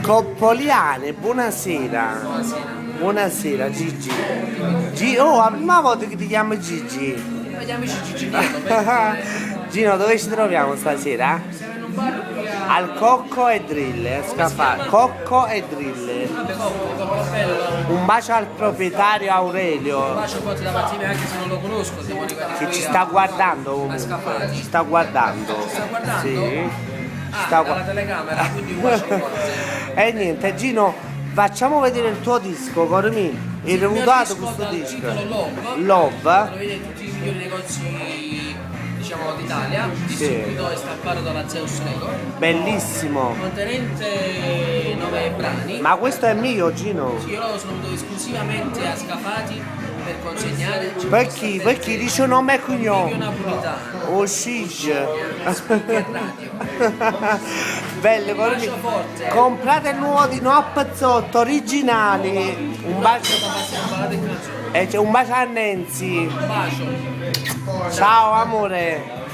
Coppoliane, buonasera. Buonasera Gigi. Oh, la prima volta che ti chiamo Gigi. Ma gli amici Gigi Gino, Gino, dove ci troviamo stasera? siamo in un bar qui Al Cocco e Drill, Cocco e Drill. Un bacio al proprietario Aurelio bacio forte da parte mia, anche se non lo conosco, siamo arrivati che qui ci sta guardando a comunque. Scafati. Ci sta guardando. Ci sta guardando? Sì. Ci Ah, sta dalla telecamera, quindi un bacio forte. E niente, Gino, facciamo vedere il tuo disco, Cormi. Hai Il mio reputato disco questo dal disco? titolo Love. Love. Lo vedete in tutti i migliori negozi, diciamo, d'Italia, Sì. distribuito e stampato dalla Zeus Lego, Bellissimo. contenente 9 brani. Ma questo è mio, Gino. Sì, io lo sono venuto esclusivamente a Scafati per consegnare. Per chi dice nome e Livio cognome? Napolitano. Oh Scig. Speaker radio. Belle, Bacio forte. comprate il nuovo di No a Pezzotto, originali. Un bacio. Passiamo alla canzone. E c'è un bacio a Nancy. Un bacio. Ciao amore.